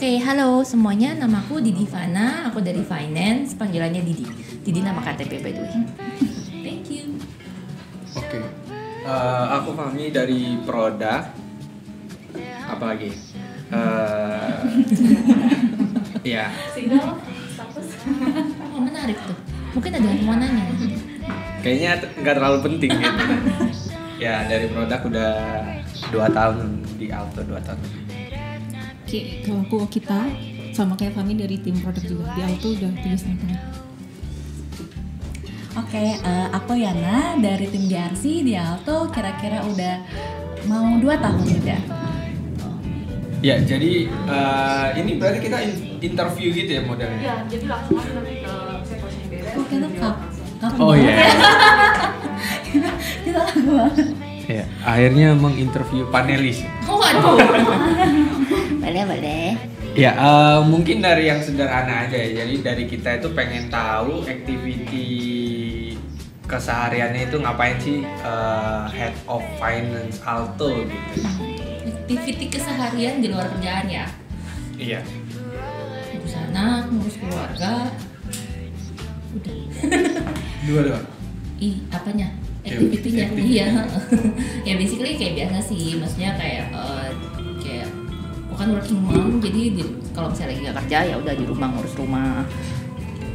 Oke, halo semuanya, namaku Didi Fana, aku dari Finance, panggilannya Didi. Didi nama KTP by the way. Thank you. Oke, aku Fahmi dari produk. Apa lagi? Ya. Signal, status. Oh, menarik tuh. Mungkin ada yang mau nanya. Kayaknya nggak terlalu penting gitu. Ya, dari produk udah 2 tahun di Alto 2 tahun. Oke, kalau kita sama kayak kami dari tim produk juga di Alto udah 3,5 tahun. Oke, aku Yana dari tim DRC di Alto kira-kira udah mau 2 tahun juga. Ya, jadi ini berarti kita interview gitu ya modelnya? Iya, jadi langsung aja nanti ke situasi beres. Kok kita kaku Oh iya. Kita kaku banget. Ya, akhirnya menginterview panelis. Oh, waduh. Boleh. Ya, mungkin dari yang sederhana aja ya. Jadi dari kita itu pengen tahu activity kesehariannya itu ngapain sih Head of Finance Alto gitu. Aktiviti keseharian di luar kerjaan ya. Iya. Ngurus anak, ngurus keluarga. Udah. Dua. Apanya? Ya, Aktivitinya. activity. Iya. Ya basically kayak biasa sih, maksudnya kayak bukan working mom, jadi kalau misalnya lagi gak kerja ya udah di rumah ngurus rumah.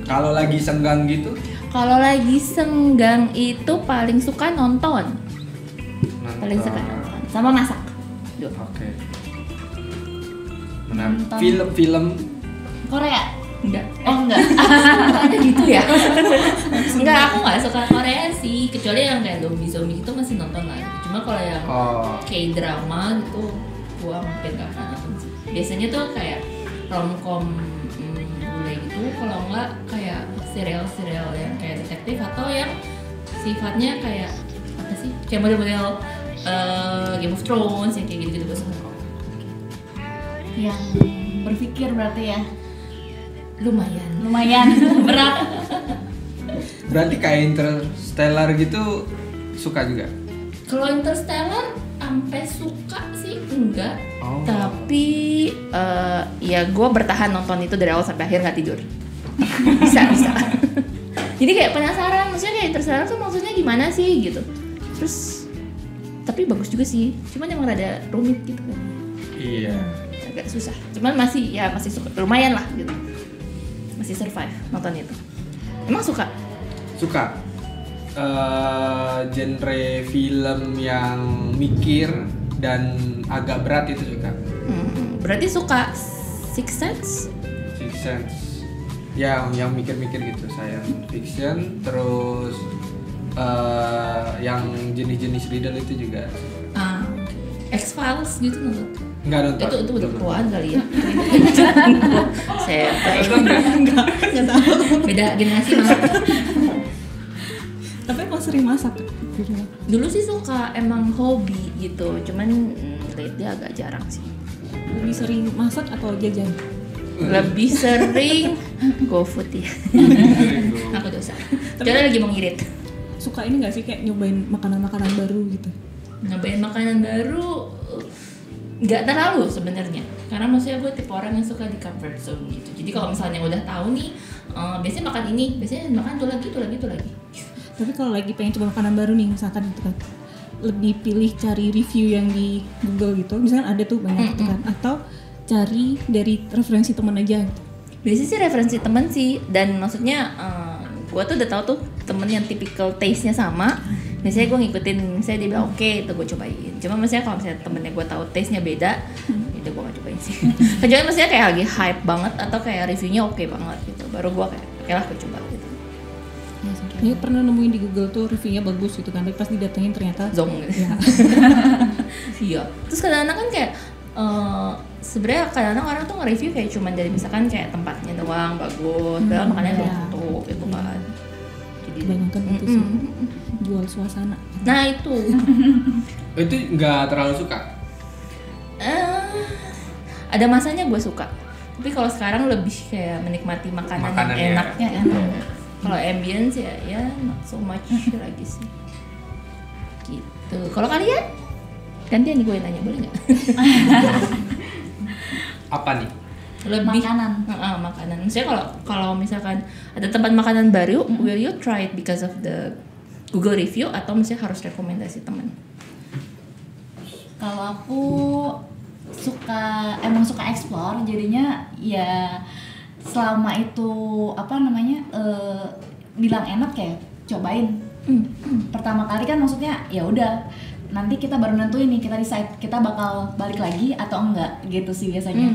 Kalau lagi senggang gitu? Kalau lagi senggang itu paling suka nonton. Paling suka nonton sama masak. Duh. Oke. Menarik. Nonton. Film-film. Korea. Enggak. Oh enggak. Ada gitu ya? Enggak, aku nggak suka Korea sih, kecuali yang kayak zombie itu masih nonton lah. Cuma kalau yang K-drama gitu gua hampir gak pernah nonton sih. Biasanya tuh kayak romcom bule gitu, kalau enggak kayak serial-serial yang kayak detektif atau yang sifatnya kayak apa sih? Kayak model-model Game of Thrones yang kayak gitu-gitu gua suka kok. Yang berpikir berarti ya. Lumayan berat. Berarti kayak Interstellar gitu suka juga? Kalau Interstellar sampai suka sih enggak, Oh. tapi ya gue bertahan nonton itu dari awal sampai akhir nggak tidur. bisa. Jadi kayak penasaran, maksudnya kayak Interstellar tuh maksudnya gimana sih gitu. Terus tapi bagus juga sih, cuman emang rada rumit gitu kan, Iya. agak susah. Cuman masih suka, lumayan lah gitu, masih survive nonton itu. Emang suka? Suka. Genre film yang mikir dan agak berat itu suka. Berarti suka Six Sense? Six Sense. Yang mikir-mikir gitu, science fiction, terus yang jenis-jenis riddle itu juga. X-Files gitu nonton? Enggak nonton. Itu udah ketuaan kali ya. Saya Nggak tahu. beda generasi banget. Tapi emang sering masak di rumah. Dulu sih suka, emang hobi gitu. Cuman lately agak jarang sih. Lebih sering masak atau jajan? Lebih sering GoFood ya. Aku dosa. Jadi lagi mau ngirit. Suka ini nggak sih kayak nyobain makanan-makanan baru gitu? Nyobain makanan baru nggak terlalu sebenarnya. Karena maksudnya gue tipe orang yang suka di comfort zone gitu. Jadi kalau misalnya udah tahu nih, biasanya makan ini, biasanya makan tuh lagi. Tapi kalau lagi pengen coba makanan baru nih misalkan gitu kan, lebih pilih cari review yang di Google gitu, misalkan ada tuh banyak gitu kan, atau cari dari referensi teman aja gitu. Biasanya sih referensi temen sih, dan maksudnya gue tuh udah tahu tuh temen yang typical taste-nya sama. Biasanya gue ngikutin, misalnya dia bilang oke, itu gue cobain. Cuma maksudnya kalau misalnya temennya gue tahu taste-nya beda, itu gue gak cobain sih. Kecuali maksudnya kayak lagi hype banget atau kayak reviewnya oke banget gitu, baru gue kayak oke lah gue coba gitu. Ya pernah nemuin di Google tuh reviewnya bagus gitu kan, tapi pas didatengin ternyata Zong gitu. ya. Iya. Terus kadang-kadang kan kayak sebenarnya kadang-kadang orang tuh nge-review kayak cuman dari misalkan kayak tempatnya doang bagus, padahal makannya belum tentu gitu kan. Jadi Kebanyakan gitu sih, jual suasana. Nah itu. Itu nggak terlalu suka. Ada masanya gue suka, tapi kalau sekarang lebih kayak menikmati makanan yang Makanannya. enaknya ya. Kalau ambience ya not so much lagi sih. Gitu. Kalau kalian? Gantian nih gue nanya, boleh nggak? Apa nih? lebih makanan. Makanan. Misalnya kalau misalkan ada tempat makanan baru, will you try it because of the Google review atau misalnya harus rekomendasi teman? Kalau aku emang suka explore, jadinya ya selama itu bilang enak ya cobain. Pertama kali kan maksudnya ya udah, nanti kita baru nentuin nih, kita decide kita bakal balik lagi atau enggak gitu sih biasanya.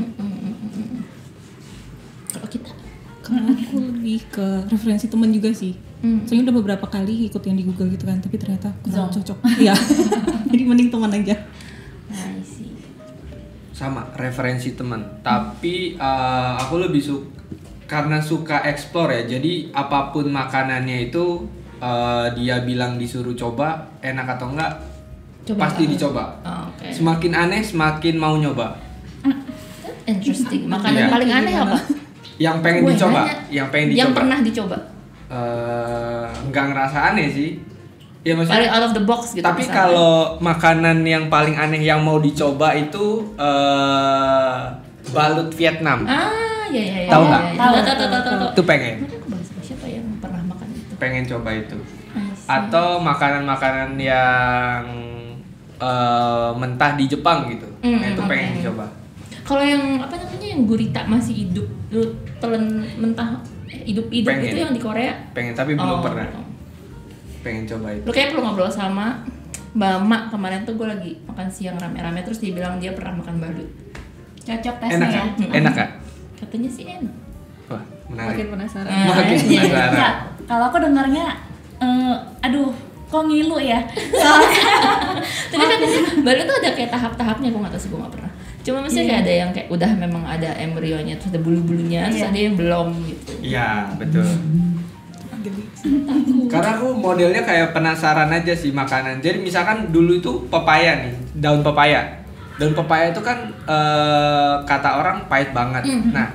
Kalau kita, Kalau aku lebih ke referensi teman juga sih. Soalnya udah beberapa kali ikut yang di Google gitu kan, tapi ternyata kurang cocok. Iya. Jadi mending teman aja. I see. Sama referensi teman, tapi aku lebih karena suka explore ya, jadi apapun makanannya itu dia bilang disuruh coba, enak atau enggak pasti dicoba. Okay. Semakin aneh semakin mau nyoba. Interesting. Makanan paling aneh apa? Yang pengen dicoba, Yang pernah dicoba. Nggak ngerasa aneh sih. Ya maksudnya Paling out of the box gitu. Tapi misalnya. kalau makanan yang paling aneh yang mau dicoba itu balut Vietnam. Iya. Tahu nggak? Tahu. Itu pengen. Aku bahas sama siapa yang pernah makan itu? Pengen coba itu. Atau makanan-makanan yang mentah di Jepang gitu. Itu pengen dicoba. Kalau yang apa namanya yang gurita masih hidup, lu telan mentah hidup-hidup Pengen. itu yang di Korea? Pengen tapi belum pernah. Pengen coba itu. Lu kayak perlu ngobrol sama Mbak Mak kemarin tuh, gue lagi makan siang rame-rame terus dia bilang dia pernah makan balut. Cocok tesnya Enak ya. kan? Enak kan? Katanya sih enak. Wah, menarik. Makin penasaran. Makin Iya. penasaran. Enggak, kalau aku dengarnya aduh kok ngilu ya. Tapi katanya balut tuh ada kayak tahap-tahapnya, gue nggak tahu sih, gue nggak pernah. Cuma maksudnya kayak ada yang kayak udah memang ada embrionya, terus ada bulu-bulunya, terus ada yang belum gitu. Iya, betul. Karena aku modelnya kayak penasaran aja sih makanan. Jadi misalkan dulu itu pepaya nih, daun pepaya. Daun pepaya itu kan kata orang pahit banget. Nah,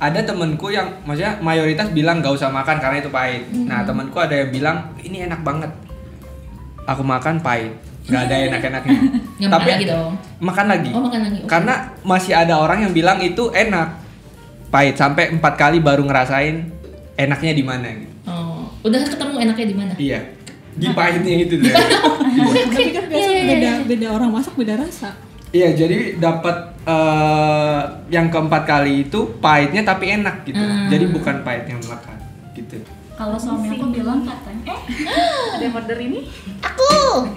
ada temenku yang maksudnya mayoritas bilang gak usah makan karena itu pahit. Nah, temenku ada yang bilang ini enak banget. Aku makan pahit, nggak ada enak-enaknya. Yang makan lagi dong. Makan lagi. Oh, makan lagi. Okay. Karena masih ada orang yang bilang itu enak, pahit sampai 4 kali baru ngerasain enaknya di mana. Gitu. Oh, udah ketemu enaknya di mana? Iya, di pahitnya itu deh. Tapi kan biasanya beda orang masak beda rasa. Iya, jadi dapat yang keempat kali itu pahitnya tapi enak gitu. Jadi bukan pahitnya makan gitu. Kalau suami aku bilang katanya, Ada yang order ini? Aku.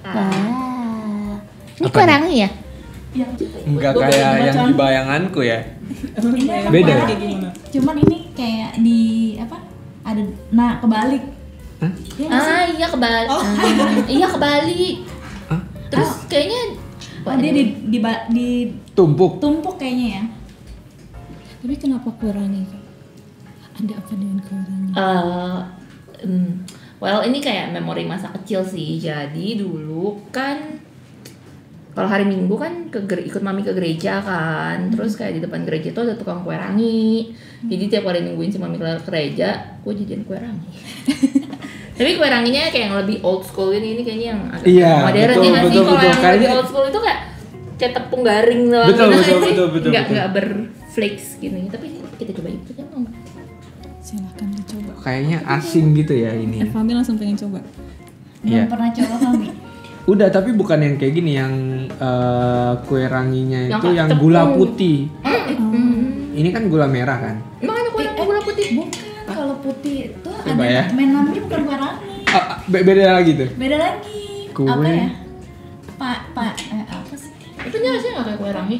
Wah. Ini kurang ya? yang Enggak kayak yang di bayanganku ya. ini Beda ya? Kayak gimana? Cuman ini kayak di apa? Ada kebalik. Hah? Iya nggak sih? Iya kebalik. Iya kebalik. Hah? Terus kayaknya Dia di Tumpuk. tumpuk kayaknya ya. Tapi kenapa kurangi? Ada apa dengan kurangi? Well, ini kayak memori masa kecil sih. Jadi dulu kan kalau hari Minggu kan ikut mami ke gereja kan. Terus kayak di depan gereja tuh ada tukang kue rangi. Jadi tiap kali nungguin si mami kelar gereja, gue jajan kue rangi. Tapi kue ranginya kayak yang lebih old school ini kayaknya yang agak modern ya nggak sih? Kalau yang lebih old school itu kayak tepung garing doang. Betul. Nggak berflakes gini. Tapi kita coba itu kan. Silahkan dicoba. Kayaknya asing gitu ya ini. Fami langsung pengen coba. Belum pernah coba kami. Udah, tapi bukan yang kayak gini, yang kue ranginya Yang itu yang tepung. gula putih. Ini kan gula merah kan? Emang ada kue gula putih? Bukan, kalau putih itu Coba ada ya. main namanya bukan kue rangi. Beda lagi tuh. Beda lagi. Kue. Apa ya? Apa sih? Itu nyasanya nggak kayak kue rangi?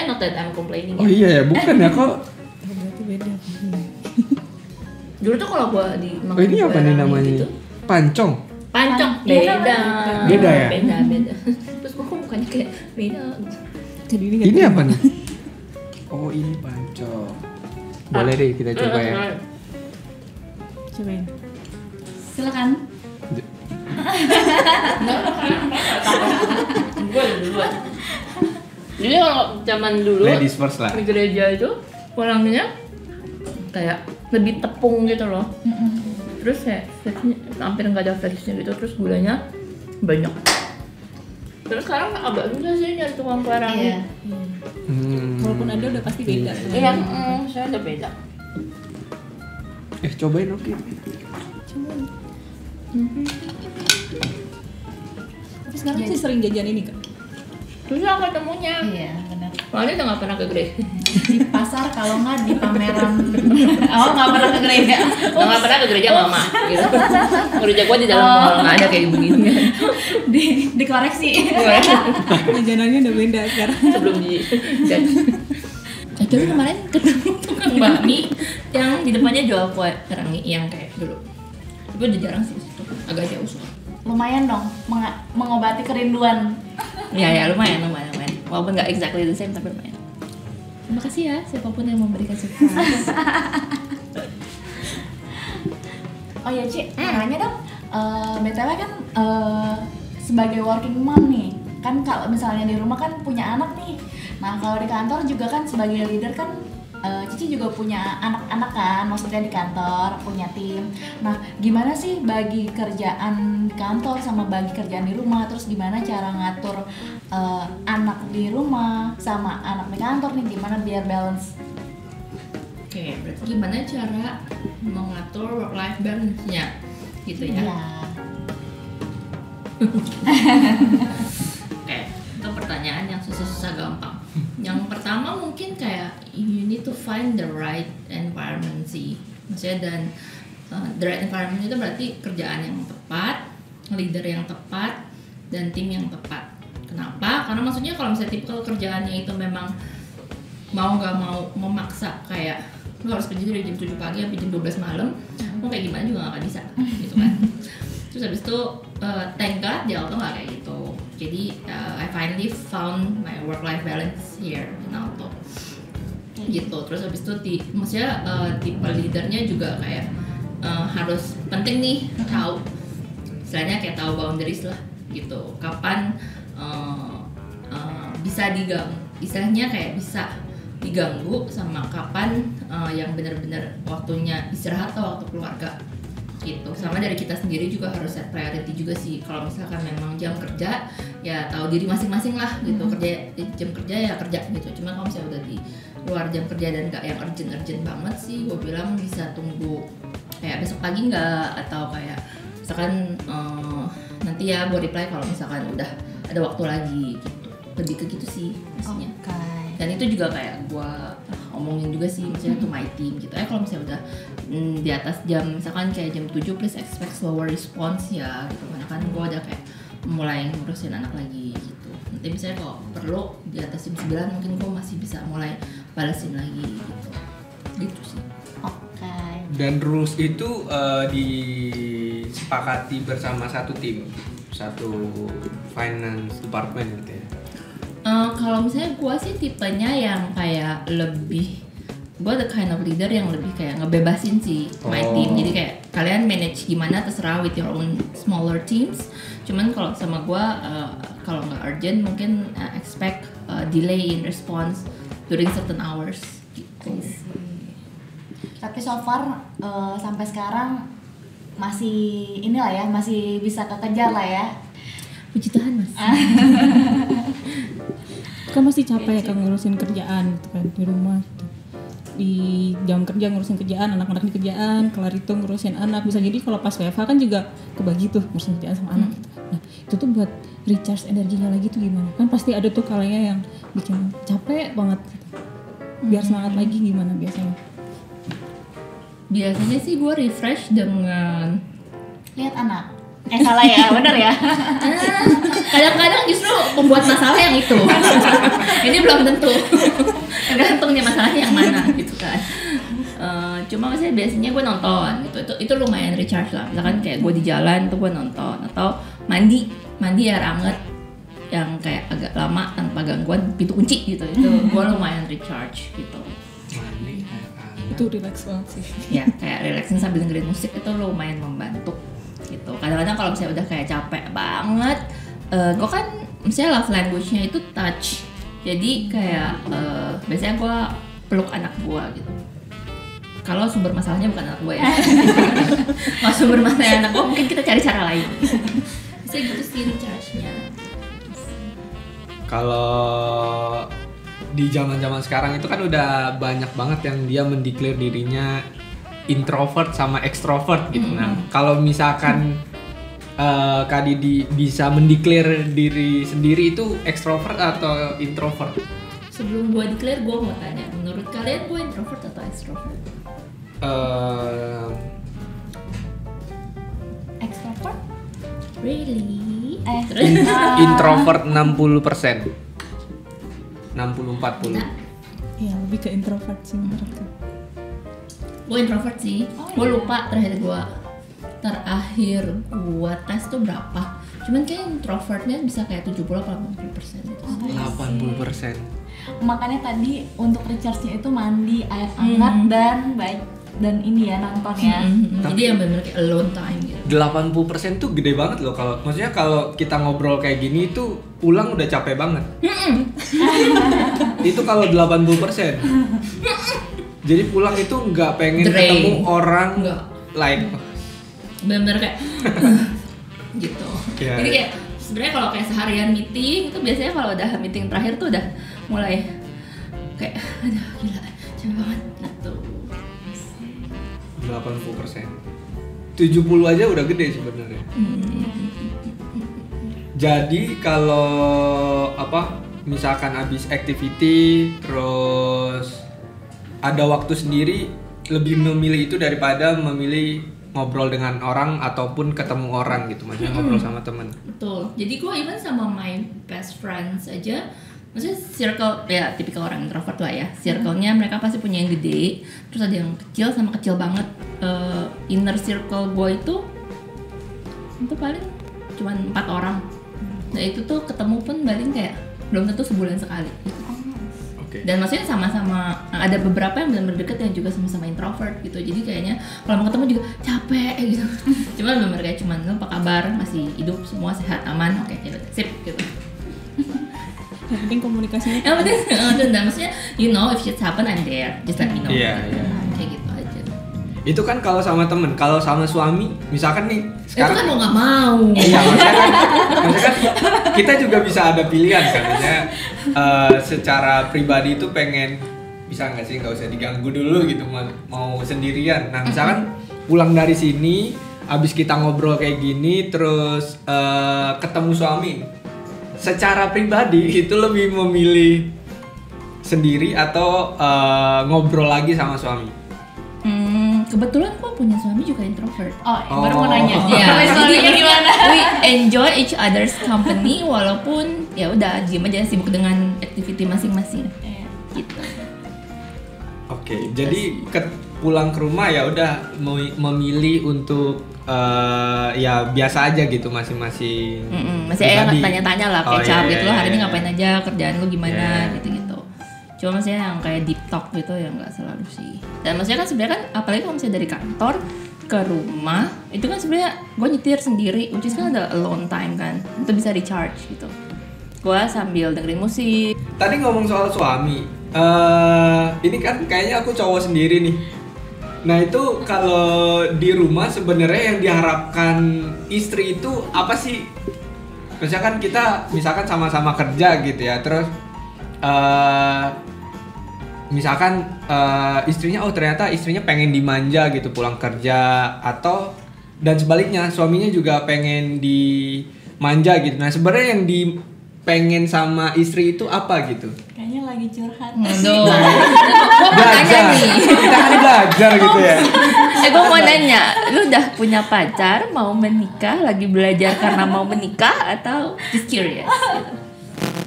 Not that I'm complaining Oh iya ya, bukan ya kok. Berarti beda. Dulu tuh kalau gua di Oh ini apa nih namanya? gitu, Pancong. pancong Iya, beda. Beda ya? Beda. Terus gua kok bukannya kayak beda. Jadi Ini apa nih? Oh ini pancong. Boleh deh kita coba ya. Cobain. Silakan. Gua duluan. Jadi kalau zaman dulu Ladies first lah. di gereja itu orangnya kayak lebih tepung gitu loh. Terus kayak flakesnya hampir nggak ada flakesnya gitu, terus gulanya banyak. Terus sekarang agak susah sih nyari tukang pelarang. Iya. Kalaupun ada udah pasti beda. Iya, saya udah beda. Cobain oke. Tapi sekarang sih sering jajan ini Kak. Susah ketemunya. Iya, benar. Soalnya udah nggak pernah ke gereja. Di pasar kalau nggak di pameran. Oh, nggak pernah ke gereja. Nggak pernah ke gereja mama. Gitu. Gereja gua di dalam mall nggak ada kayak begini. Dikoreksi. Jajanannya udah beda sekarang. Sebelum di. Jadi kemarin ketemu tukang bakmi yang di depannya jual kue kerangi yang kayak dulu. Tapi udah jarang sih di situ. Agak jauh sih. Lumayan dong mengobati kerinduan. Ya lumayan. Walaupun nggak exactly the same tapi lumayan. Terima kasih ya siapapun yang memberikan surprise. Oh ya Ci, nanya dong. BTW kan sebagai working mom nih, kan kalau misalnya di rumah kan punya anak nih. Nah kalau di kantor juga kan sebagai leader kan Cici juga punya anak-anak kan, maksudnya di kantor punya tim. Nah gimana sih bagi kerjaan di kantor sama bagi kerjaan di rumah, terus gimana cara ngatur anak di rumah sama anak di kantor nih, gimana biar balance? Oke, berarti gimana cara mengatur work-life balance-nya gitu ya? Iya. Oke, itu pertanyaan yang susah-susah gampang. Yang pertama mungkin kayak you need to find the right environment sih. Maksudnya dan the right environment itu berarti kerjaan yang tepat, leader yang tepat, dan tim yang tepat. Kenapa? Karena maksudnya kalau misalnya tipe kerjaannya itu memang mau nggak mau memaksa kayak lu harus kerja dari jam 7 pagi sampai jam 12 malam, mau kayak gimana juga nggak akan bisa gitu kan. Terus habis itu thank God di Alto nggak kayak gitu. Jadi I finally found my work-life balance here in Alto gitu. Terus habis itu maksudnya tipe leadernya juga kayak harus penting nih tahu, istilahnya kayak tahu boundaries lah gitu. Kapan bisa diganggu, istilahnya kayak bisa diganggu sama kapan yang benar-benar waktunya istirahat atau waktu keluarga gitu. Sama dari kita sendiri juga harus set priority juga sih. Kalau misalkan memang jam kerja ya tahu diri masing-masing lah gitu. Kerja jam kerja ya kerja gitu. Cuma kalau misalnya udah di luar jam kerja dan nggak yang urgent banget sih, gue bilang bisa tunggu kayak besok pagi nggak, atau kayak misalkan nanti ya gue reply kalau misalkan udah ada waktu lagi gitu. Lebih ke gitu sih maksudnya. Dan itu juga kayak gue omongin juga sih misalnya to my team gitu. Kalau misalnya udah di atas jam misalkan kayak jam 7 please expect slower response ya gitu. Karena kan gue udah kayak mulai ngurusin anak lagi gitu. Nanti misalnya kalau perlu di atas jam 9 mungkin gue masih bisa mulai balesin lagi gitu. Gitu sih. Dan rules itu disepakati bersama satu tim, satu finance department gitu ya. Kalau misalnya gue sih tipenya yang kayak lebih, gue the kind of leader yang lebih kayak ngebebasin sih my team. Jadi kayak kalian manage gimana terserah with your own smaller teams. Cuman kalau sama gue kalau nggak urgent mungkin expect delay in response during certain hours gitu. Tapi so far sampai sekarang masih inilah ya, masih bisa kekejar lah ya. Puji Tuhan mas. Kan masih capek kan ngurusin kerjaan gitu kan di rumah gitu. Di jam kerja ngurusin kerjaan, anak-anak di kerjaan, kelar itu ngurusin anak. Bisa jadi kalau pas WFH kan juga kebagi tuh ngurusin kerjaan sama anak gitu. Nah itu tuh buat recharge energinya lagi tuh gimana? Kan pasti ada tuh kalanya yang bikin capek banget gitu. Biar semangat lagi gimana biasanya? Biasanya sih gue refresh dengan lihat anak. Salah ya, bener ya. Kadang-kadang justru membuat masalah yang itu. Ini belum tentu. Tergantung nih masalahnya yang mana gitu kan. Cuma biasanya gue nonton gitu. Itu lumayan recharge lah. Misalkan kayak gue di jalan tuh gue nonton, atau mandi air anget yang kayak agak lama tanpa gangguan pintu kunci gitu. Itu gue lumayan recharge gitu. Itu relax banget sih. Ya kayak relaxing sambil dengerin musik itu lumayan membantu gitu. Kadang-kadang kalau misalnya udah kayak capek banget, gue kan misalnya love language-nya itu touch. Jadi kayak biasanya gue peluk anak gue gitu. Kalau sumber masalahnya bukan anak gue ya. Kalau sumber masalahnya anak gue mungkin kita cari cara lain. Bisa gitu sih recharge-nya. Kalau di zaman-zaman sekarang itu kan udah banyak banget yang dia mendeklar dirinya introvert sama extrovert gitu. Nah, kalau misalkan Kak Didi bisa mendeklar diri sendiri itu extrovert atau introvert? Sebelum gue declare, gue mau tanya, menurut kalian gue introvert atau extrovert? Extrovert? Really? Introvert 60%. 60-40. Nah, Iya, lebih ke introvert sih menurutku. gue introvert sih. Gue lupa terakhir gue tes tuh berapa. Cuman kayak introvertnya bisa kayak 70-80% gitu. 80%. Makanya tadi untuk recharge-nya itu mandi air hangat dan ini ya nonton ya. Jadi yang benar kayak alone time gitu. 80% tuh gede banget loh. Maksudnya kalau kita ngobrol kayak gini itu pulang udah capek banget. Itu kalau 80%. Jadi pulang itu nggak pengen Drain. ketemu orang Nggak. lain. Bener-bener kayak gitu. Iya. Jadi kayak sebenarnya kalau kayak seharian meeting itu biasanya kalau udah meeting terakhir tuh udah mulai kayak aduh gila capek banget gitu. 80%. 70 aja udah gede sebenarnya. Jadi kalau misalkan habis activity terus ada waktu sendiri, lebih memilih itu daripada memilih ngobrol dengan orang ataupun ketemu orang gitu, maksudnya ngobrol sama temen. Betul. Jadi gue even sama my best friends aja, maksudnya circle ya tipikal orang introvert lah ya. Circle-nya mereka pasti punya yang gede, terus ada yang kecil sama kecil banget. Inner circle gue itu paling cuma 4 orang. Nah itu tuh ketemu pun paling kayak belum tentu sebulan sekali. Oke. Dan maksudnya sama-sama ada beberapa yang benar-benar deket yang juga sama-sama introvert gitu. Jadi kayaknya kalau mau ketemu juga capek gitu. Cuma benar-benar kayak cuman lu apa kabar, masih hidup, semua sehat, aman, oke, ya udah, sip gitu. Yang penting komunikasinya. Yang penting dan maksudnya you know if shit happen I'm there, just let me know. Iya, gitu. iya. Kayak gitu aja. Itu kan kalau sama temen, kalau sama suami, misalkan nih Itu kan mau nggak mau. Iya, maksudnya kan kita juga bisa ada pilihan kan, maksudnya secara pribadi itu pengen bisa nggak sih nggak usah diganggu dulu gitu, mau sendirian. Nah misalkan pulang dari sini, abis kita ngobrol kayak gini, terus ketemu suami, secara pribadi itu lebih memilih sendiri atau ngobrol lagi sama suami? Kebetulan gue punya suami juga introvert. Baru mau nanya. Iya, Suaminya gimana? We enjoy each other's company walaupun ya udah diem aja sibuk dengan activity masing-masing. Gitu. Oke, jadi pulang ke rumah ya udah memilih untuk ya biasa aja gitu masing-masing. Masih tanya-tanya lah kayak cap gitu lo hari ini iya. ngapain aja, kerjaan lo gimana Iya. gitu-gitu. Cuma maksudnya yang kayak deep talk gitu ya nggak selalu sih. Dan maksudnya kan sebenarnya kan apalagi kalau misalnya dari kantor ke rumah itu kan sebenarnya gue nyetir sendiri, which is kan ada alone time kan, itu bisa recharge gitu. Gue sambil dengerin musik. Tadi ngomong soal suami, ini kan kayaknya aku cowok sendiri nih. Nah itu kalau di rumah sebenarnya yang diharapkan istri itu apa sih? Misalkan kita sama-sama kerja gitu ya, terus misalkan istrinya ternyata istrinya pengen dimanja gitu pulang kerja, atau dan sebaliknya suaminya juga pengen dimanja gitu. Nah sebenarnya yang pengen sama istri itu apa gitu? Kayaknya lagi curhat. Aduh. Gue mau nanya nih. Kita kan belajar gitu ya. Gue mau nanya, lu udah punya pacar, mau menikah, lagi belajar karena mau menikah atau just curious gitu?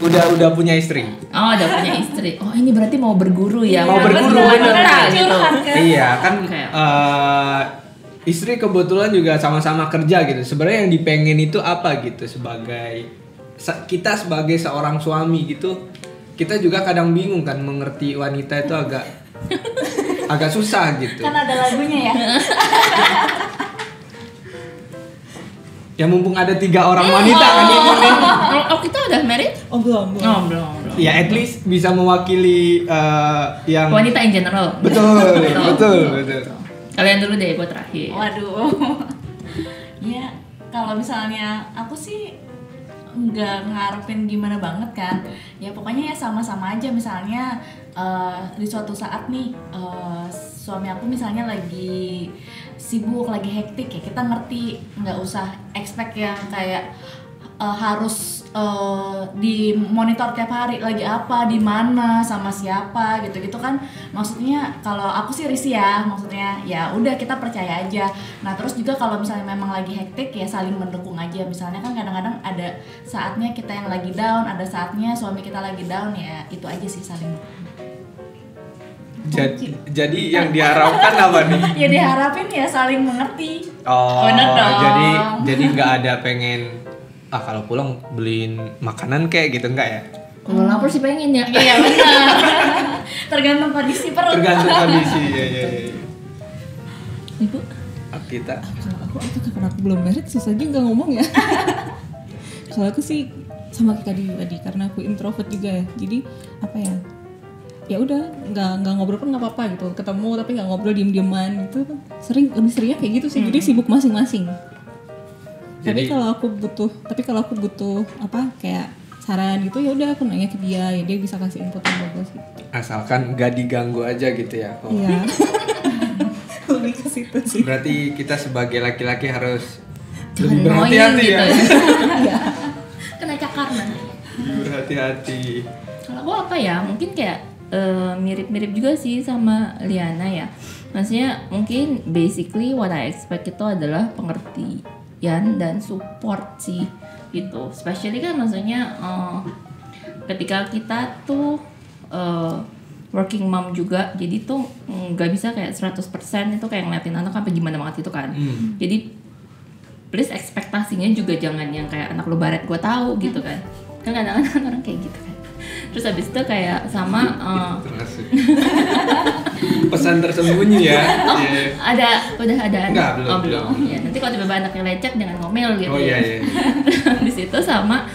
Udah punya istri. Oh, udah punya istri. Oh, ini berarti mau berguru ya? Mau berguru, wanita gitu. Iya kan, Oke. istri kebetulan juga sama-sama kerja gitu. Sebenarnya yang dipengen itu apa gitu kita sebagai seorang suami gitu, kita juga kadang bingung kan mengerti wanita itu agak susah gitu. Kan ada lagunya ya. Ya mumpung ada 3 orang wanita kan ini. Oh, kita udah married? Oh belum. Oh, belum. Ya at least bisa mewakili yang Wanita in general. betul. Kalian dulu deh, gue terakhir. Waduh. Ya, kalau misalnya aku sih nggak ngarepin gimana banget kan. Ya pokoknya ya sama-sama aja. Misalnya di suatu saat nih suami aku misalnya lagi sibuk, lagi hektik, ya kita ngerti, nggak usah expect yang kayak harus di monitor tiap hari lagi apa, di mana, sama siapa gitu-gitu kan. Maksudnya kalau aku sih risih ya, maksudnya ya udah kita percaya aja. Nah terus juga kalau misalnya memang lagi hektik ya saling mendukung aja. Misalnya kan kadang-kadang ada saatnya kita yang lagi down, ada saatnya suami kita lagi down, ya itu aja sih, saling mendukung. Jadi yang diharapkan apa nih? Ya diharapin ya saling mengerti. Oh, bener dong. Jadi nggak ada pengen kalau pulang beliin makanan kayak gitu, enggak ya? Kalau lapar sih pengen ya. Iya benar. Tergantung kondisi perut. Tergantung kondisi, ya. Ibu, Kita. kalau aku karena aku belum married susah juga ngomong ya. Kalau aku sih sama kayak tadi karena aku introvert juga ya. Jadi apa ya? Ya udah nggak ngobrol pun nggak apa-apa gitu. Ketemu tapi nggak ngobrol diem-dieman gitu. Lebih seringnya kayak gitu sih. Jadi sibuk masing-masing. Tapi kalau aku butuh apa kayak saran gitu, ya udah aku nanya ke dia, ya dia bisa kasih input yang bagus gitu. Asalkan gak diganggu aja gitu ya. Iya. Lebih ke situ sih. Berarti kita sebagai laki-laki harus Jangan lebih berhati-hati annoying ya. gitu. Kena cakar nanti. Berhati-hati. Kalau aku apa ya, mungkin kayak mirip-mirip juga sih sama Liana ya. Maksudnya mungkin basically what I expect itu adalah pengertian dan support sih gitu. Especially kan maksudnya ketika kita tuh working mom juga, jadi tuh nggak bisa kayak 100% itu kayak ngeliatin anak sampai gimana banget itu kan. Jadi please ekspektasinya juga jangan yang kayak anak lu baret gue tahu gitu kan. Kan kadang-kadang orang kayak gitu kan. Terus habis itu kayak sama pesan tersembunyi ya. udah ada. Enggak, belum. Ya, nanti kalau tiba-tiba anaknya lecet jangan ngomel gitu. Oh iya. Di situ sama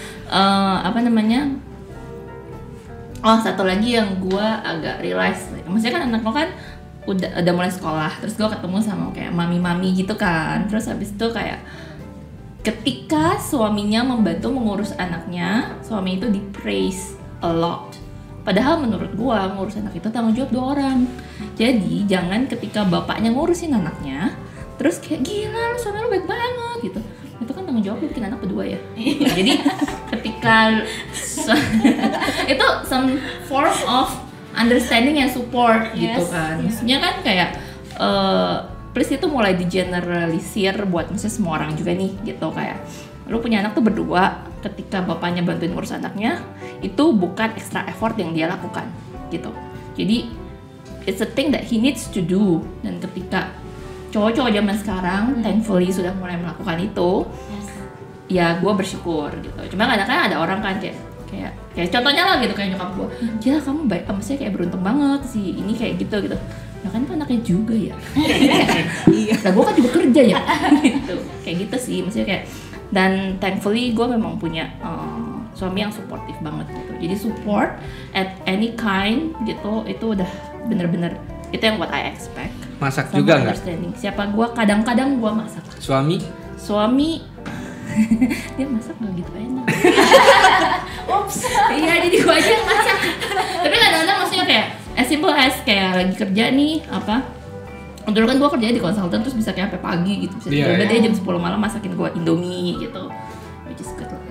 satu lagi yang gue agak realize, maksudnya kan anak lo kan udah mulai sekolah, terus gue ketemu sama kayak mami-mami gitu kan. Terus habis itu kayak ketika suaminya membantu mengurus anaknya, suami itu di praise a lot. Padahal menurut gua ngurus anak itu tanggung jawab 2 orang. Jadi jangan ketika bapaknya ngurusin anaknya, terus kayak gila lu suami lu baik banget gitu. Itu kan tanggung jawab lu bikin anak berdua ya. Jadi ketika itu some form of understanding and support gitu kan. Maksudnya kan kayak please itu mulai digeneralisir buat misalnya semua orang juga nih gitu, kayak lu punya anak tuh berdua, ketika bapaknya bantuin ngurus anaknya itu bukan extra effort yang dia lakukan gitu. Jadi it's a thing that he needs to do. Dan ketika cowok-cowok zaman sekarang thankfully sudah mulai melakukan itu, ya gue bersyukur gitu. Cuma kadang-kadang ada orang kan kayak contohnya lah gitu, kayak nyokap gue, gila kamu baik, maksudnya kayak beruntung banget sih ini kayak gitu. Ya kan itu anaknya juga ya. Iya. Nah gue kan juga kerja ya. Gitu. Kayak gitu sih, maksudnya kayak. Dan thankfully gue memang punya suami yang supportive banget gitu. Jadi support at any kind gitu, itu udah bener-bener itu yang what I expect. Masak sama juga nggak? Understanding. Siapa gue kadang-kadang gue masak. Suami dia masak nggak gitu enak. Iya, jadi gue aja yang masak. Tapi kadang-kadang maksudnya kayak as simple as kayak lagi kerja nih dulu kan gue kerja di konsultan, terus bisa kayak sampai pagi gitu, bisa tiba-tiba dia jam 10 malam masakin gue Indomie gitu, which is good lah.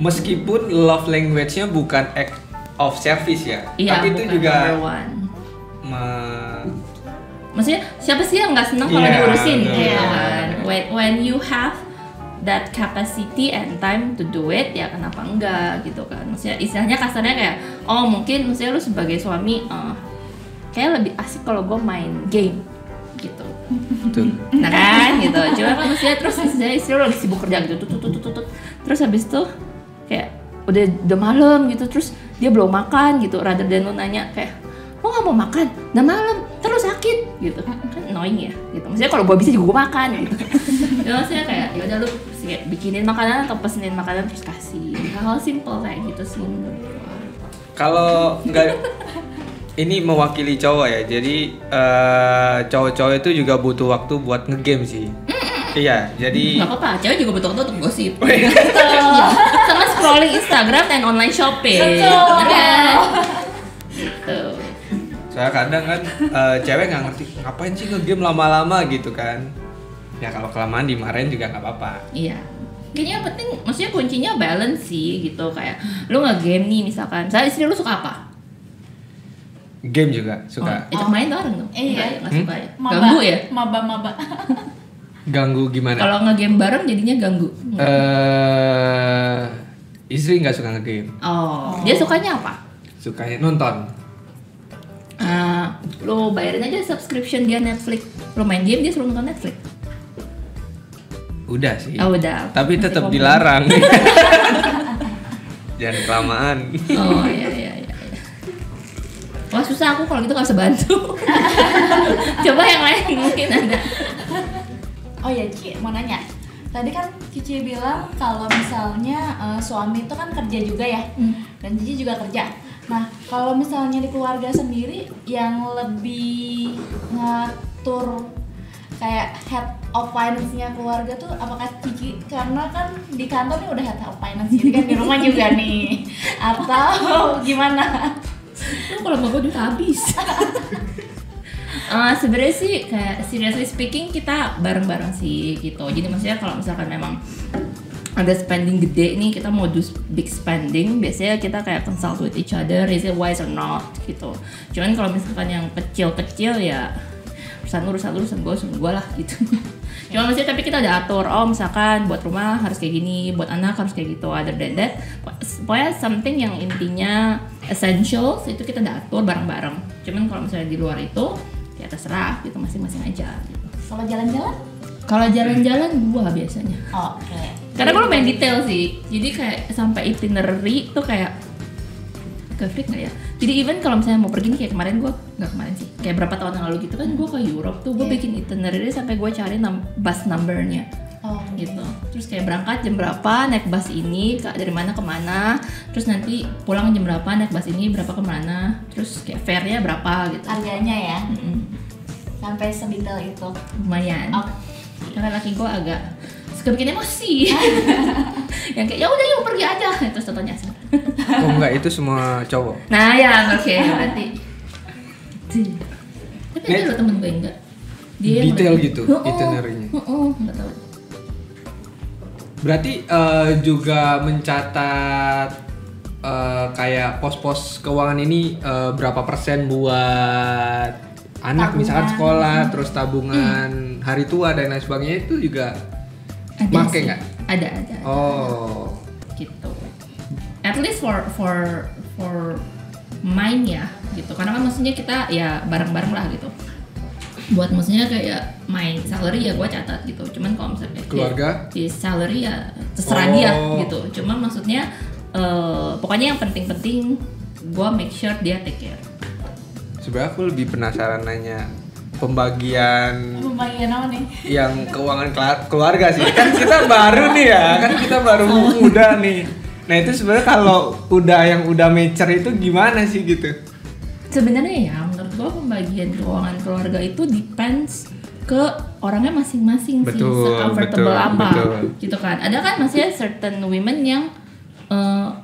Meskipun love language-nya bukan act of service ya, iya, tapi itu juga maksudnya siapa sih yang nggak senang kalau diurusin gitu kan. When you have that capacity and time to do it, ya kenapa enggak gitu kan. Maksudnya istilahnya kasarnya kayak mungkin maksudnya lu sebagai suami kayak lebih asik kalau gue main game gitu. Betul. Nah kan gitu. Cuma kan maksudnya terus istri lo lagi sibuk kerja gitu tut. Terus habis itu kayak udah malam gitu, terus dia belum makan gitu. Rather than lo nanya kayak lo nggak mau makan, udah malam, terus sakit gitu kan annoying ya gitu. Maksudnya kalau gue bisa juga gue makan gitu. Ya maksudnya kayak ya udah lu bikinin makanan atau pesenin makanan terus kasih. Hal simple kayak gitu sih menurut gue. Kalau nggak ini mewakili cowok ya, jadi cowok-cowok itu juga butuh waktu buat ngegame sih. Iya, jadi nggak apa-apa, cewek juga butuh waktu untuk gosip. Iya. Sama scrolling Instagram dan online shopping. Bener kan? Gitu. Soalnya kadang kan cewek nggak ngerti ngapain sih nge-game lama-lama gitu kan. Ya kalau kelamaan dimarahin juga nggak apa-apa. Iya. Kayaknya yang penting, maksudnya kuncinya balance sih gitu. Kayak lu nge-game nih misalkan, misalnya istri lu suka apa? Game juga suka. Ajak main bareng dong. Iya. Nggak suka ya? Ganggu ya? Maba. Ganggu gimana? Kalau nge-game bareng jadinya ganggu. Istri nggak suka nge-game. Oh, dia sukanya apa? Sukanya nonton. Lo bayarin aja subscription dia Netflix. Lo main game, dia suruh nonton Netflix. Udah sih. Oh, udah. Tapi Masih tetap komen. dilarang. Jangan kelamaan. Oh iya. Wah susah, aku kalau gitu gak bisa bantu. Coba yang lain mungkin ada. Oh ya Ci, mau nanya. Tadi kan Cici bilang kalau misalnya suami itu kan kerja juga ya, dan Cici juga kerja. Nah, kalau misalnya di keluarga sendiri yang lebih ngatur kayak head of finance-nya keluarga tuh apakah Cici? Karena kan di kantor nih udah head of finance, jadi kan di rumah juga nih. Atau gimana? Kalau mau gue duit habis. Sebenarnya sih kayak seriously speaking kita bareng-bareng sih gitu. Jadi maksudnya kalau misalkan memang ada spending gede nih, kita mau do big spending, biasanya kita kayak consult with each other, is it wise or not gitu. Cuman kalau misalkan yang kecil-kecil ya urusan gue lah gitu. Cuma maksudnya tapi kita udah atur, oh misalkan buat rumah harus kayak gini, buat anak harus kayak gitu. Other than that, pokoknya something yang intinya essentials itu kita udah atur bareng-bareng. Cuman kalau misalnya di luar itu ya terserah gitu, masing-masing aja gitu. Kalau jalan-jalan? Kalau jalan-jalan gua biasanya. Oke. Karena gua main detail sih. Jadi kayak sampai itinerary tuh kayak ke-freak nggak ya? Jadi even kalau misalnya mau pergi nih, kayak kemarin gue nggak kemarin sih, kayak berapa tahun yang lalu gitu kan gue ke Europe tuh, gue bikin itinerary sampai gue cari bus numbernya. Gitu. Terus kayak berangkat jam berapa, naik bus ini dari mana ke mana, terus nanti pulang jam berapa, naik bus ini berapa kemana, terus kayak fare-nya berapa gitu. Harganya ya. Sampai sedetail itu. Lumayan. Karena laki gue agak suka bikin emosi. Yang kayak ya udah yuk pergi aja, terus contohnya nyasar. Oh enggak, itu semua cowok. Nah ya oke, berarti. Tapi ada loh temen gue enggak. Dia yang Detail lebih- gitu Oh, itinerary-nya. Enggak tahu. Berarti juga mencatat kayak pos-pos keuangan ini berapa persen buat anak, Tabungan. misalkan sekolah, terus tabungan hari tua dan lain sebagainya, itu juga Ada make sih. nggak? Ada. Oh, Gitu. At least for mine ya gitu. Karena kan maksudnya kita ya bareng-bareng lah gitu. Buat maksudnya kayak my salary ya gue catat gitu. Cuman kalau misalnya keluarga? di salary ya terserah Oh. dia gitu. Cuman maksudnya pokoknya yang penting-penting gue make sure dia take care. Sebenarnya aku lebih penasaran nanya pembagian apa nih? yang keuangan keluarga sih. Kan kita baru nih ya, kan kita baru muda nih. Nah itu sebenarnya kalau yang udah mature itu gimana sih gitu? Sebenarnya ya menurut gue pembagian keuangan keluarga itu depends ke orangnya masing-masing sih, Betul, se-comfortable betul, apa betul. gitu kan. Ada kan maksudnya certain women yang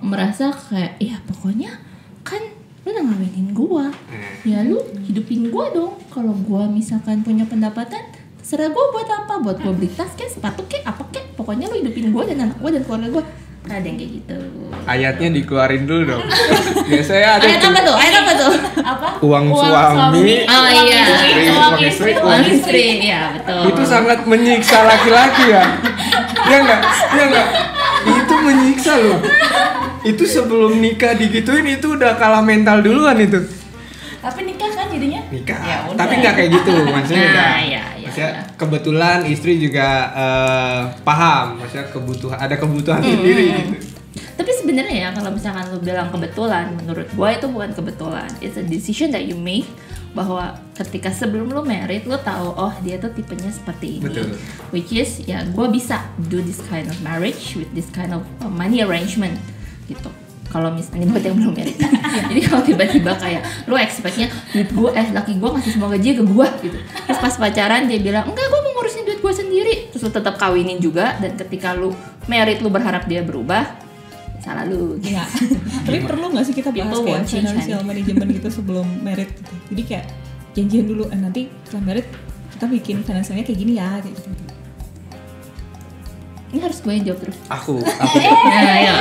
merasa kayak ya pokoknya kan lu udah ngawinin gua, ya lu hidupin gua dong. Kalau gua misalkan punya pendapatan, terserah gua buat apa, buat gua beli tas kek, sepatu kek, apa kek, pokoknya lu hidupin gua dan anak gua dan keluarga gua. Ada yang kayak gitu. Ayatnya dikeluarin dulu dong. Biasanya ada Ayat apa tuh? Ayat apa tuh? Apa? Uang suami. Oh iya, uang istri, uang istri, ya betul. Itu sangat menyiksa laki-laki ya. Iya enggak? Iya enggak? Itu menyiksa loh. Itu sebelum nikah digituin itu udah kalah mental duluan itu. Tapi nikah kan jadinya? Nikah. Ya udah. Tapi nggak kayak gitu, maksudnya Nah, udah. iya. Maksudnya kebetulan istri juga paham, maksudnya ada kebutuhan sendiri gitu. Tapi sebenarnya ya kalau misalkan lu bilang kebetulan, menurut gue itu bukan kebetulan. It's a decision that you make, bahwa ketika sebelum lu married lu tahu oh dia tuh tipenya seperti ini. Betul. Which is ya gue bisa do this kind of marriage with this kind of money arrangement gitu. Kalau misalnya buat yang belum married. Jadi kalau tiba-tiba kayak lu expect-nya duit gue laki gue ngasih semua gaji ke gue gitu. Terus pas pacaran dia bilang enggak gue mau ngurusin duit gue sendiri, terus lu tetap kawinin juga, dan ketika lu married lu berharap dia berubah, salah lu. Iya. Tapi perlu nggak sih kita bahas People kayak won't change, financial management gitu sebelum married gitu. Jadi kayak janjian dulu, nanti setelah married kita bikin financialnya kayak gini ya, kayak gitu. Ini harus gue yang jawab terus. Aku Nah, ya,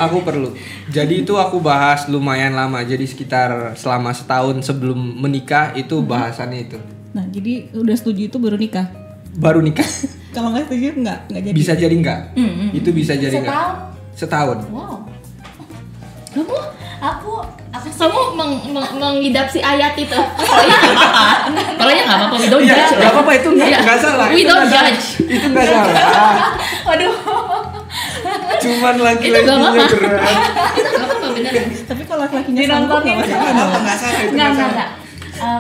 aku perlu. Jadi itu aku bahas lumayan lama. Jadi sekitar selama setahun sebelum menikah itu bahasannya itu. Nah, jadi udah setuju itu baru nikah. Baru nikah. Kalau nggak setuju nggak jadi. Bisa jadi enggak? Itu bisa jadi enggak? Setahun. Wow. Kamu Aku mengidap si ayat itu. Kalau ya nggak apa-apa, we don't Iya, judge. nggak apa-apa itu nggak salah. We don't judge. Itu nggak salah. waduh. Cuman Itu laki-lakinya nggak apa-apa. berat. Itu nggak apa-apa beneran. Tapi kalau laki-lakinya sanggup Ditontonin. nggak masalah. Kenapa nggak salah itu nggak salah. Enggak.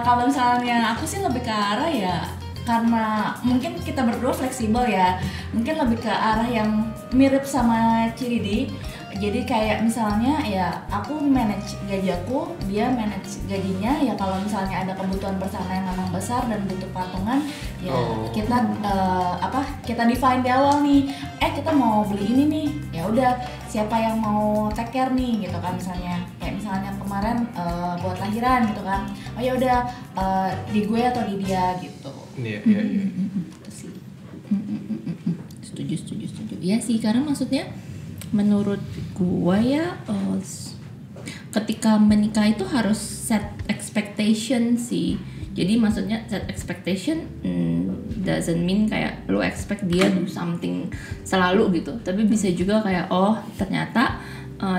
Kalau misalnya aku sih lebih ke arah ya, karena mungkin kita berdua fleksibel ya, mungkin lebih ke arah yang mirip sama Ciridi. Jadi kayak misalnya ya aku manage gaji aku, dia manage gajinya. Ya kalau misalnya ada kebutuhan bersama yang memang besar dan butuh patungan, ya kita define di awal nih. Kita mau beli ini nih, ya udah siapa yang mau take care nih gitu kan, misalnya kayak misalnya kemarin buat lahiran gitu kan, oh ya udah di gue atau di dia gitu. Iya. Itu sih. Setuju. Iya sih, karena maksudnya menurut gua ya ketika menikah itu harus set expectation sih. Jadi maksudnya set expectation doesn't mean kayak lu expect dia do something selalu gitu. Tapi bisa juga kayak ternyata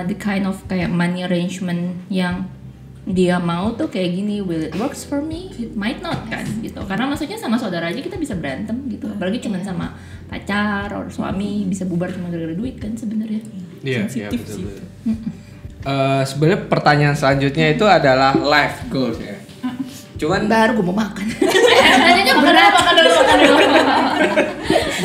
the kind of kayak money arrangement yang dia mau tuh kayak gini, will it works for me? It might not kan gitu. Karena maksudnya sama saudara aja kita bisa berantem gitu. Apalagi cuma sama pacar atau suami bisa bubar cuma gara-gara duit kan sebenarnya. Iya, betul. Sebenarnya pertanyaan selanjutnya itu adalah life goals ya. Cuman baru gue mau makan. Nanyanya berat. Makan dulu.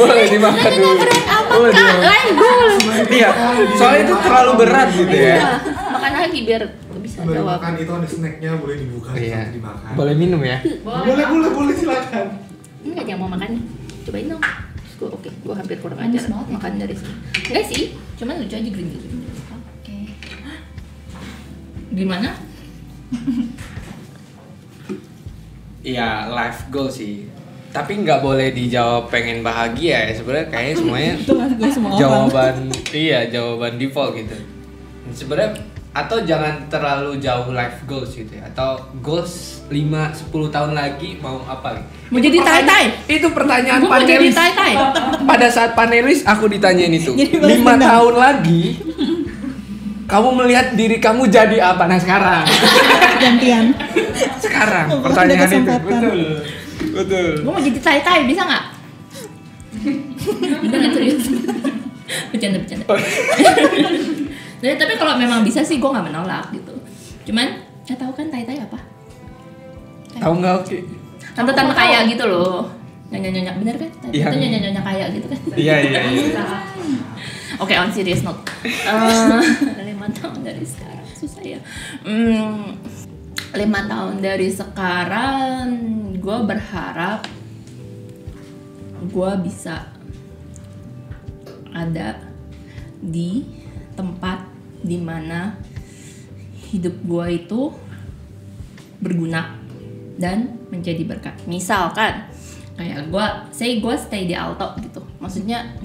boleh dimakan dulu. Boleh dimakan. Life goals. Iya, soalnya itu terlalu berat gitu ya. Makan lagi biar bisa Boleh jawab. makan itu ada snacknya, boleh dibuka, Iya. dimakan. Boleh minum ya. Boleh silakan. Enggak, jangan mau makan. Cobain dong. Gue hampir kurang Manis ajar banget ya? makan dari sini. Enggak sih, cuman lucu aja green gitu. Oke. Gimana? Iya, life goal sih. Tapi nggak boleh dijawab pengen bahagia ya. Sebenarnya kayaknya semuanya Itu lah gue semua orang. jawaban default gitu. Sebenarnya atau jangan terlalu jauh life goals gitu ya. Atau goals 5-10 tahun lagi mau apa gitu. Mau jadi tai-tai? Itu pertanyaan Gue mau jadi panelis. tai-tai. Pada saat panelis aku ditanyain itu. Jadi 5 balas dendam. tahun lagi kamu melihat diri kamu jadi apa? Nah sekarang. Gantian. Sekarang Oh, pertanyaan ada itu. kesempatan. Betul. Gue mau jadi tai-tai, bisa nggak? Beneran serius. Bercanda. Nah, tapi kalau memang bisa sih gue nggak menolak gitu. Cuman, tahu kan tai-tai apa? Tahu nggak oke? Tante-tante kaya gitu loh. Nyonya-nyonya, bener kan? Iya. Itu nyonya-nyonya kaya gitu kan? Iya. Oke, on serious note. 5 tahun dari sekarang susah ya. 5 tahun dari sekarang gue berharap gue bisa ada di tempat dimana hidup gue itu berguna dan menjadi berkat. Misalkan kayak gue stay di Alto gitu. Maksudnya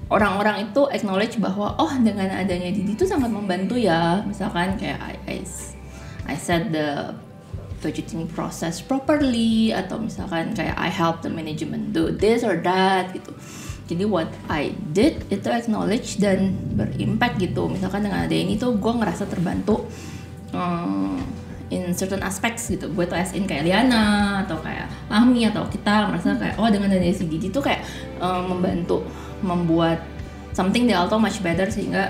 orang-orang itu acknowledge bahwa dengan adanya Didi itu sangat membantu ya. Misalkan kayak I set the budgeting process properly, atau misalkan kayak I help the management do this or that gitu. Jadi what I did itu acknowledge dan berimpact gitu. Misalkan dengan ada ini tuh gue ngerasa terbantu in certain aspects gitu. Gue tuh as in kayak Liana atau kayak Ahmi atau kita merasa kayak dengan adanya si Didi tuh kayak membantu membuat something di Alto much better sehingga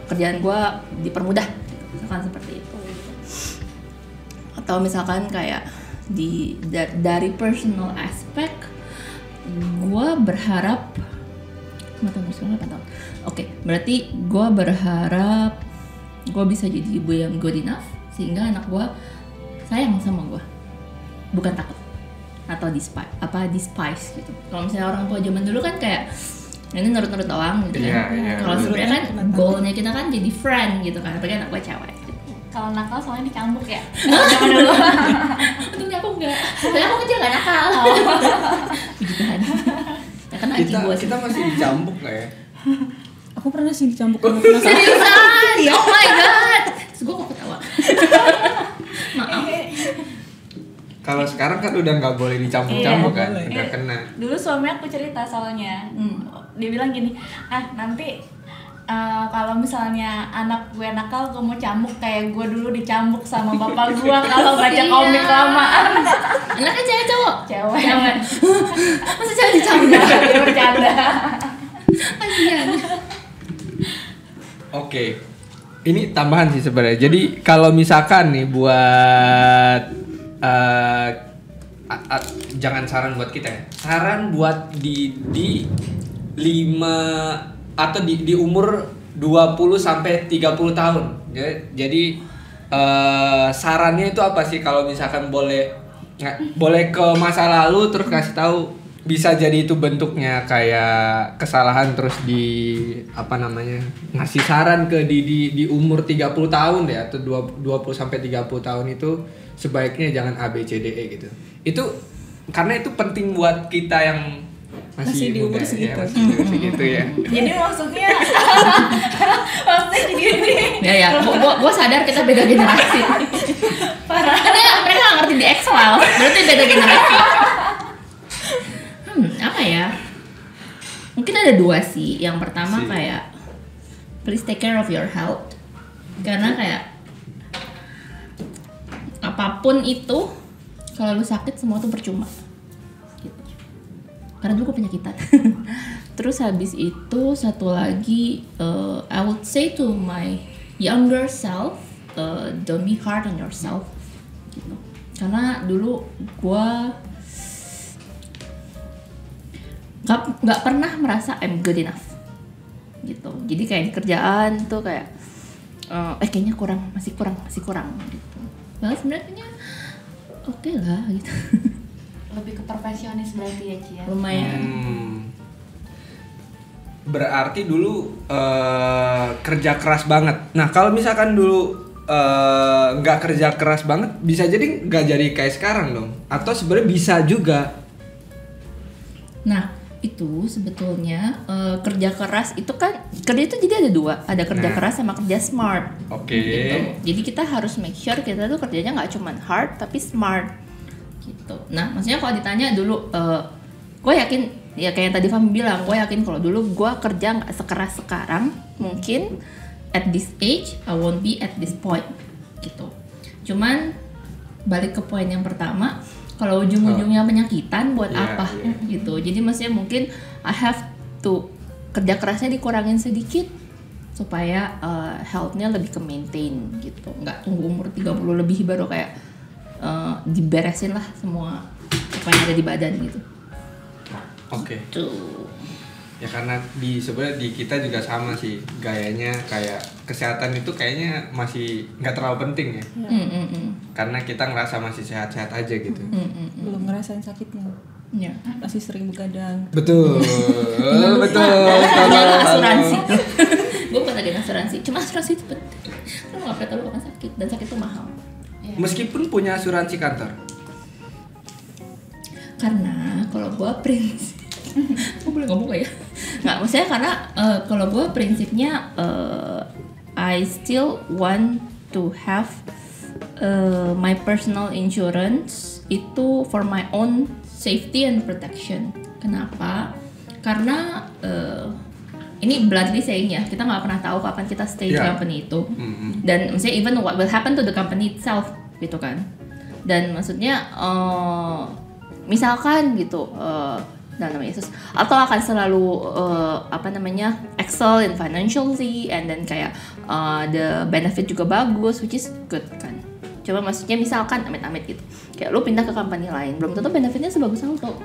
kerjaan gue dipermudah gitu. Misalkan seperti itu. Atau misalkan kayak dari personal aspect gue berharap 5 tahun sekarang 8 tahun. Oke, berarti gue berharap gue bisa jadi ibu yang good enough sehingga anak gue sayang sama gue, bukan takut. atau despise gitu. Kalau misalnya orang tua zaman dulu kan kayak ini nurut-nurut doang gitu kan. Kalau sebenarnya kan goalnya kita kan jadi friend gitu kan, apalagi anak gue cewek. Kalau nakal soalnya dicambuk ya. Zaman dulu. Untungnya aku enggak. Soalnya aku kecil gak nakal. Puji Tuhan. Ya kan anjing gue Kita masih dicambuk lah ya. Aku pernah sih dicambuk sama penasaran. Seriusan? Oh my god. Terus gue kok ketawa. Maaf. Kalau sekarang kan udah nggak boleh dicambuk-cambuk kan, boleh. udah kena. Dulu suami aku cerita soalnya, dia bilang gini, nanti kalau misalnya anak gue nakal, gue mau cambuk kayak gue dulu dicambuk sama bapak gue kalau baca komik lamaan. Anaknya cewek cowok? Cewek. Masa cewek dicambuk? Dia bercanda. Kasihan. Oke, ini tambahan sih sebenarnya. Jadi kalau misalkan nih buat jangan saran buat kita ya, saran buat di 5 atau di umur 20 sampai 30 tahun. Jadi sarannya itu apa sih kalau misalkan boleh ke masa lalu terus kasih tahu, bisa jadi itu bentuknya kayak kesalahan terus ngasih saran ke di umur 30 tahun deh atau 20 sampai 30 tahun itu sebaiknya jangan A B C D E gitu. Itu karena itu penting buat kita yang masih di umur muda, segitu. ya, masih di umur segitu ya. Jadi maksudnya gini. Ya, gua sadar kita beda generasi. Parah. Karena mereka nggak ngerti di X-Files, berarti beda generasi. Apa ya? Mungkin ada 2 sih. Yang pertama kayak please take care of your health. Karena kayak apapun itu, kalau lu sakit semua tuh percuma. Gitu. Karena dulu gue penyakitan. Terus habis itu satu lagi, I would say to my younger self, don't be hard on yourself. Gitu. Karena dulu gue nggak pernah merasa I'm good enough. Gitu. Jadi kayak di kerjaan tuh kayak kayaknya masih kurang gitu. Padahal sebenarnya oke lah gitu. Lebih ke perfeksionis berarti ya Cia. Lumayan. Berarti dulu kerja keras banget. Nah kalau misalkan dulu nggak kerja keras banget, bisa jadi nggak jadi kayak sekarang dong. Atau sebenarnya bisa juga. Nah itu sebetulnya kerja keras itu kan, kerja itu jadi ada 2, ada kerja keras sama kerja smart. Oke. Gitu. Jadi kita harus make sure kita tuh kerjanya nggak cuma hard tapi smart gitu. Nah maksudnya kalau ditanya dulu, gue yakin ya kayak yang tadi Fahmi bilang, gue yakin kalau dulu gue kerja nggak sekeras sekarang, mungkin at this age I won't be at this point gitu. Cuman balik ke poin yang pertama, kalau ujung-ujungnya penyakitan buat apa gitu. Jadi maksudnya mungkin I have to kerja kerasnya dikurangin sedikit supaya health-nya lebih ke maintain gitu. Nggak tunggu umur 30 lebih baru kayak diberesin lah semua apa yang ada di badan gitu. Oke. Tuh. Ya karena sebenarnya di kita juga sama sih gayanya, kayak kesehatan itu kayaknya masih nggak terlalu penting ya. Karena kita ngerasa masih sehat-sehat aja gitu. Belum ngerasain sakitnya. Ya. Masih sering begadang. Betul. Betul. Agen asuransi. Gue bukan agen asuransi, cuma asuransi itu penting. Lo nggak pernah tahu lo akan sakit, dan sakit itu mahal. Meskipun punya asuransi kantor. Karena kalau gue prinsip, gue boleh ngomong gak ya? Nggak, maksudnya karena kalau gue prinsipnya I still want to have my personal insurance itu for my own safety and protection. Kenapa? Karena ini bluntly saying ya, kita nggak pernah tahu kapan kita stay di company itu. Dan maksudnya even what will happen to the company itself gitu kan. Dan maksudnya misalkan gitu dalam nama Yesus, atau akan selalu excel in financially, and then kayak the benefit juga bagus, which is good kan. Coba maksudnya misalkan amit-amit gitu, kayak lu pindah ke company lain, belum tentu benefitnya sebagus auto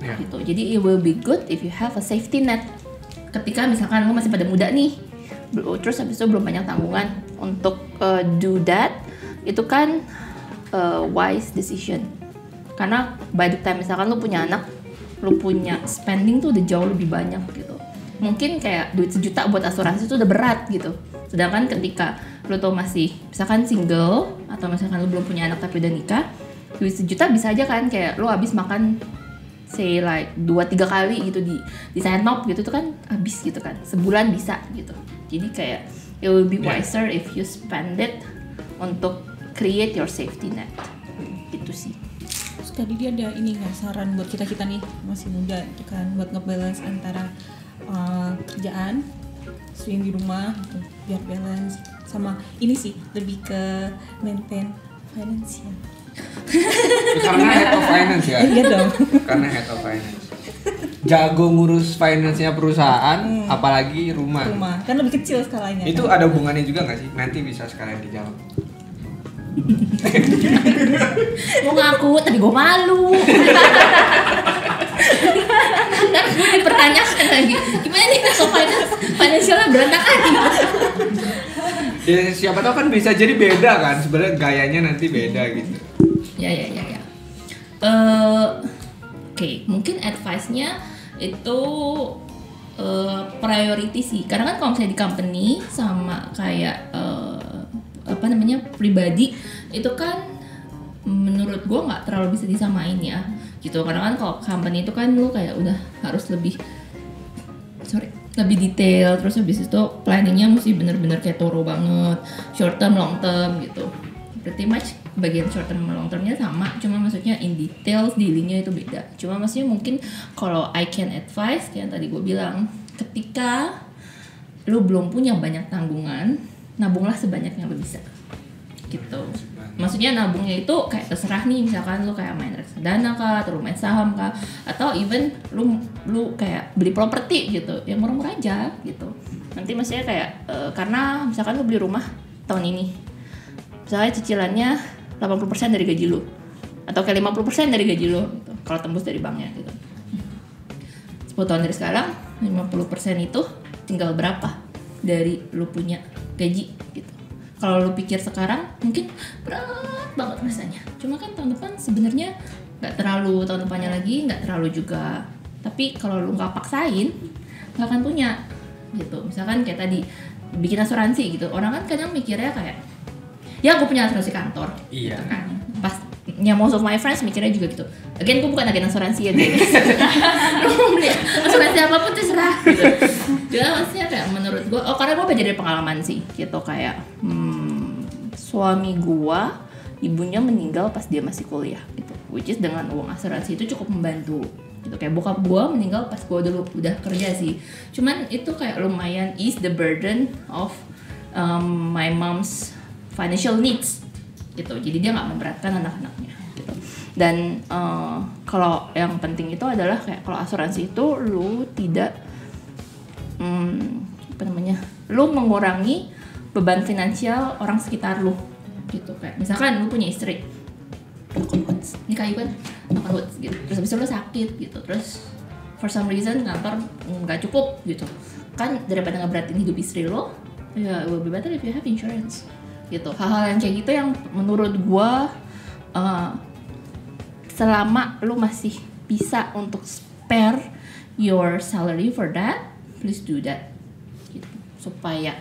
gitu. Jadi it will be good if you have a safety net ketika misalkan lu masih pada muda nih, terus habis itu belum banyak tanggungan untuk do that. Itu kan wise decision Karena by the time misalkan lu punya anak, lu punya spending tuh udah jauh lebih banyak gitu. Mungkin kayak duit 1 juta buat asuransi itu udah berat gitu. Sedangkan ketika lu tuh masih misalkan single atau misalkan lu belum punya anak tapi udah nikah, duit 1 juta bisa aja kan kayak lu habis makan say like 2-3 kali gitu di Senop gitu tuh kan habis gitu kan. Sebulan bisa gitu. Jadi kayak it will be wiser if you spend it untuk create your safety net. Gitu sih. Tadi dia ada ini nggak saran buat kita nih masih muda gitu kan buat ngebalance antara kerjaan sering di rumah gitu, biar balance sama ini sih lebih ke maintain finance ya. Karena head of finance ya. Iya dong. Karena head of finance. Jago ngurus finance-nya perusahaan, apalagi rumah. Rumah kan lebih kecil skalanya. Itu kan? ada hubungannya juga nggak sih? Nanti bisa sekalian dijawab. Mau ngaku, tadi gue malu. Ntar gue dipertanyakan lagi, gimana nih kalau financialnya berantakan? Ya siapa tahu kan bisa jadi beda kan, sebenarnya gayanya nanti beda gitu. Ya. Oke, mungkin advice-nya itu priority sih. Karena kan kalau misalnya di company sama kayak pribadi itu kan menurut gue nggak terlalu bisa disamain ya gitu. Karena kan kalau company itu kan lu kayak udah harus lebih detail, terus habis itu planningnya mesti bener-bener kayak thorough banget, short term, long term gitu. Pretty much bagian short term sama long termnya sama, cuma maksudnya in details dealingnya itu beda. Cuma maksudnya mungkin kalau I can advise kayak yang tadi gue bilang, ketika lu belum punya banyak tanggungan, nabunglah sebanyak yang lu bisa gitu. Maksudnya nabungnya itu kayak terserah nih, misalkan lu kayak main reksadana kah, atau lu main saham kah, atau even lu kayak beli properti gitu, yang murah-murah aja gitu. Nanti maksudnya kayak karena misalkan lu beli rumah tahun ini, misalnya cicilannya 80% dari gaji lu, atau kayak 50% dari gaji lu gitu, kalau tembus dari banknya gitu. 10 tahun dari sekarang, 50% itu tinggal berapa dari lu punya gaji gitu. Kalau lu pikir sekarang mungkin berat banget rasanya. Cuma kan tahun depan sebenarnya nggak terlalu, tahun depannya lagi nggak terlalu juga. Tapi kalau lu nggak paksain, nggak akan punya gitu. Misalkan kayak tadi bikin asuransi gitu. Orang kan kadang mikirnya kayak, ya gue punya asuransi kantor. Iya. Gitu kan. Pas ya most of my friends mikirnya juga gitu. Again, gue bukan agen asuransi ya guys. Lu mau beli asuransi apapun terserah gitu. Jadi maksudnya kayak menurut gue, karena gue belajar dari pengalaman sih gitu. Kayak suami gue, ibunya meninggal pas dia masih kuliah gitu, which is dengan uang asuransi itu cukup membantu gitu. Kayak bokap gue meninggal pas gue dulu udah kerja sih, cuman itu kayak lumayan ease the burden of my mom's financial needs gitu. Jadi dia nggak memberatkan anak-anaknya gitu. Dan kalau yang penting itu adalah kayak kalau asuransi itu lu tidak lu mengurangi beban finansial orang sekitar lu gitu. Kayak misalkan lu punya istri, ini kayu kan makan woods gitu, terus habis itu lu sakit gitu, terus for some reason kantor nggak cukup gitu kan, daripada ngeberatin hidup istri lo, ya it will be better if you have insurance gitu. Hal-hal yang kayak gitu yang menurut gua selama lu masih bisa untuk spare your salary for that, please do that gitu. Supaya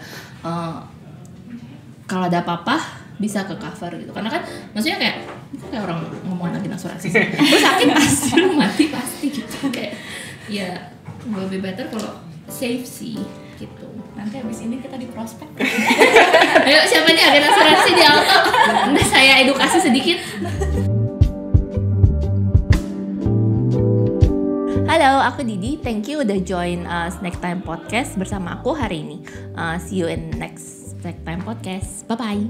kalau ada apa-apa bisa ke cover gitu. Karena kan maksudnya kayak orang ngomong lagi asuransi, lu sakit pasti, lu mati pasti gitu. Kayak ya lebih better kalau safe sih gitu. Nanti abis ini kita di prospek. Ayo siapa nih agen asuransi di auto? Udah saya edukasi sedikit. Halo, aku Didi. Thank you udah join Snack Time Podcast bersama aku hari ini. See you in next Snack Time Podcast. Bye-bye.